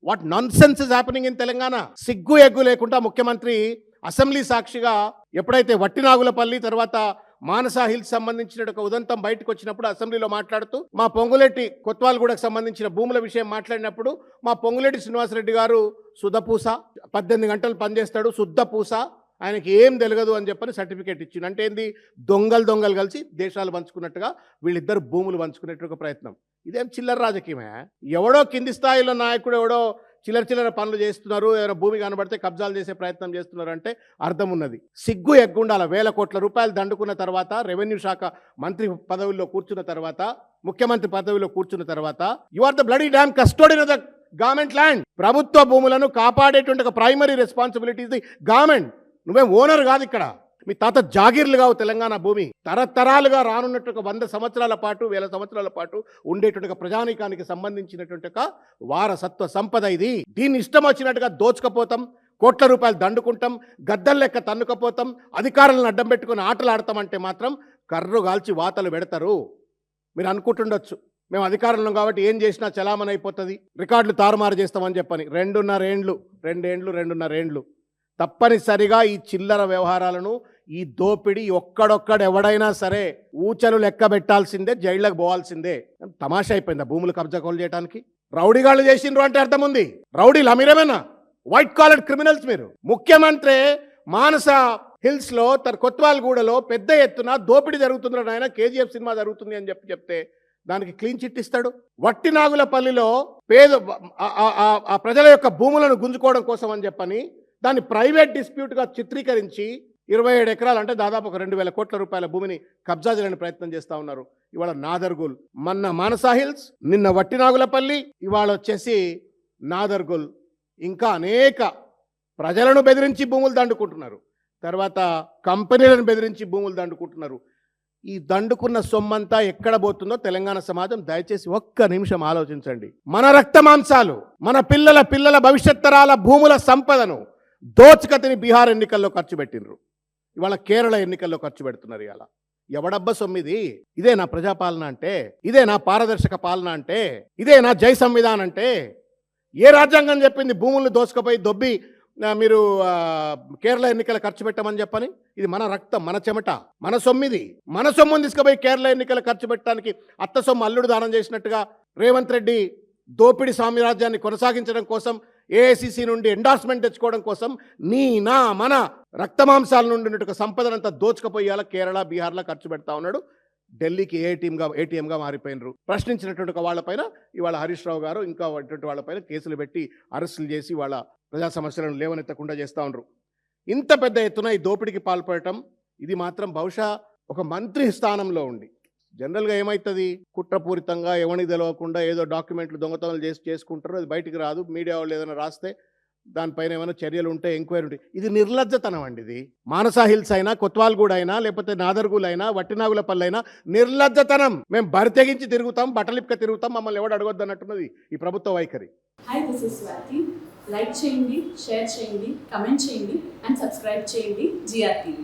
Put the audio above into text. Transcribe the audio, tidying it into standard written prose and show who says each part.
Speaker 1: What nonsense is happening in Telangana? సిగ్గు egg లేకుండా ముఖ్యమంత్రి అసెంబ్లీ సాక్షిగా ఎప్పుడైతే వట్టినాగులపల్లి తర్వాత మానసా హిల్స్ సంబంధించిన ఒక ఉదంతం బయటకు వచ్చినప్పుడు అసెంబ్లీలో మాట్లాడుతూ మా పొంగులేటి కొత్వాల్గూడకు సంబంధించిన భూముల విషయం మాట్లాడినప్పుడు మా పొంగులేటి శ్రీనివాసరెడ్డి గారు సుధపూస 18 గంటలు పనిచేస్తాడు, శుద్ధపూస, ఆయనకి ఏం తెలియదు అని చెప్పని సర్టిఫికేట్ ఇచ్చింది. అంటే ఏంది? దొంగలు కలిసి దేశాలు పంచుకున్నట్టుగా వీళ్ళిద్దరు భూములు పంచుకునేట్టుగా ప్రయత్నం. ఇదేం చిల్లర రాజకీయమే? ఎవడో కింది స్థాయిలో నాయకుడు ఎవడో చిల్లర పనులు చేస్తున్నారు, ఏమైనా భూమి కనబడితే కబ్జాలు చేసే ప్రయత్నం చేస్తున్నారు అంటే అర్థం ఉన్నది. సిగ్గు ఎగ్గుండాల. 1000 కోట్ల రూపాయలు దండుకున్న తర్వాత, రెవెన్యూ శాఖ మంత్రి పదవిలో కూర్చున్న తర్వాత, ముఖ్యమంత్రి పదవిలో కూర్చున్న తర్వాత, you are the bloody damn custodian of the government land. ప్రభుత్వ భూములను కాపాడేటువంటి ఒక primary responsibility is the government. నువ్వేం ఓనర్ కాదు ఇక్కడ. మీ తాత జాగీర్లు కావు తెలంగాణ భూమి. తరతరాలుగా రానున్నట్టు 100 సంవత్సరాల పాటు 1000 సంవత్సరాల పాటు ఉండేటువంటి ప్రజానీకానికి సంబంధించినటువంటి ఒక వారసత్వ సంపద ఇది. దీన్ని ఇష్టం వచ్చినట్టుగా దోచుకపోతాం, కోట్ల రూపాయలు దండుకుంటాం, గద్దలు లెక్క తన్నుకపోతాం, అధికారులను అడ్డం పెట్టుకుని ఆటలు ఆడతామంటే మాత్రం కర్రు గాల్చి వాతలు పెడతారు. మీరు అనుకుంటుండొచ్చు మేము అధికారంలో కాబట్టి ఏం చేసినా చలామణి అయిపోతుంది, రికార్డులు తారుమారు చేస్తామని చెప్పని. 2.5 ఏండ్లు తప్పనిసరిగా ఈ చిల్లర వ్యవహారాలను, ఈ దోపిడీ ఒక్కడొక్కడు ఎవడైనా సరే ఊచలు లెక్క పెట్టాల్సిందే, జైళ్ళకు పోవాల్సిందే. తమాషా అయిపోయిందా భూములు కబ్జా కోలు చేయడానికి? రౌడీగాళ్ళు చేసిండ్రు అంటే అర్థం ఉంది. రౌడీలు అమీరమేనా? వైట్ కాలర్ క్రిమినల్స్ మీరు. ముఖ్యమంత్రి మానస హిల్స్ లో కొత్వాల్గూడలో పెద్ద ఎత్తున దోపిడీ జరుగుతుందని ఆయన కేజీఎఫ్ సినిమా జరుగుతుంది అని చెప్తే దానికి క్లీన్ చిట్ ఇస్తాడు. వట్టినాగులపల్లిలో ఆ ప్రజల యొక్క భూములను గుంజుకోవడం కోసం అని చెప్పని దాన్ని ప్రైవేట్ డిస్ప్యూట్గా చిత్రీకరించి 27 ఎకరాలు అంటే దాదాపు ఒక 2000 కోట్ల రూపాయల భూమిని కబ్జా చేయడానికి ప్రయత్నం చేస్తూ ఉన్నారు. ఇవాళ నాదర్గుల్, మొన్న మానసా హిల్స్, నిన్న వట్టినాగులపల్లి, ఇవాళ వచ్చేసి నాదర్గుల్. ఇంకా అనేక ప్రజలను బెదిరించి భూములు దండుకుంటున్నారు, తర్వాత కంపెనీలను బెదిరించి భూములు దండుకుంటున్నారు. ఈ దండుకున్న సొమ్మంతా ఎక్కడ పోతుందో తెలంగాణ సమాజం దయచేసి ఒక్క నిమిషం ఆలోచించండి. మన రక్త మాంసాలు, మన పిల్లల భవిష్యత్ తరాల భూముల సంపదను దోచుకతిని బీహార్ ఎన్నికల్లో ఖర్చు పెట్టినరు, ఇవాళ కేరళ ఎన్నికల్లో ఖర్చు పెడుతున్నారు. ఇవాళ ఎవడబ్బ సొమ్మిది? ఇదే నా ప్రజాపాలన అంటే? ఇదే నా పారదర్శక పాలన అంటే? ఇదే నా జై సంవిధానం అంటే? ఏ రాజ్యాంగం చెప్పింది భూములను దోచుకపోయి దొబ్బి మీరు కేరళ ఎన్నికల ఖర్చు పెట్టమని చెప్పని? ఇది మన రక్తం, మన చెమట, మన సొమ్మిది. మన సొమ్మును తీసుకుపోయి కేరళ ఎన్నికల ఖర్చు పెట్టడానికి అత్త సొమ్ము అల్లుడు దానం చేసినట్టుగా రేవంత్ రెడ్డి దోపిడి సామ్రాజ్యాన్ని కొనసాగించడం కోసం, ఏఐసిసి నుండి ఎండార్స్మెంట్ తెచ్చుకోవడం కోసం మన రక్తమాంసాల నుండి ఉన్నట్టు సంపదనంతా దోచుకపోయేలా కేరళ, బీహార్లో ఖర్చు పెడతా ఉన్నాడు. ఢిల్లీకి ఏటీఎంగా మారిపోయినరు. ప్రశ్నించినటువంటి వాళ్ళపైన ఇవాళ హరీష్ రావు గారు ఇంకా అటువంటి వాళ్ళపైన కేసులు పెట్టి అరెస్టులు చేసి వాళ్ళ ప్రజా సమస్యలను లేవనెత్తకుండా చేస్తూ ఉన్నారు. ఇంత పెద్ద ఎత్తున ఈ దోపిడికి పాల్పడటం ఇది మాత్రం బహుశా ఒక మంత్రి స్థానంలో ఉండి, జనరల్గా ఏమవుతుంది, కుట్రపూరితంగా ఎవరికి తెలవకుండా ఏదో డాక్యుమెంట్లు దొంగతనాలు చేసుకుంటారు, అది బయటికి రాదు. మీడియా వాళ్ళు ఏదైనా రాస్తే దానిపైన ఏమైనా చర్యలు ఉంటే, ఎంక్వైరీ ఉంటాయి. ఇది నిర్లజ్జతనం అండి. ఇది మానసా హిల్స్ అయినా, కొత్వాల్గూడ అయినా, లేకపోతే నాదర్గుల్ అయినా, వట్టినాగులపల్లి అయినా నిర్లజ్జతనం. మేము బరి తెగించి తిరుగుతాం, బట్టలిప్క తిరుగుతాం, మమ్మల్ని ఎవడు అడగొద్దు అన్నట్టున్నది ఈ ప్రభుత్వ వైఖరి.
Speaker 2: Hi, this is Swathi. Like చేయండి, షేర్ చేయండి, కమెంట్ చేయండి అండ్ సబ్స్క్రైబ్ చేయండి GRTV.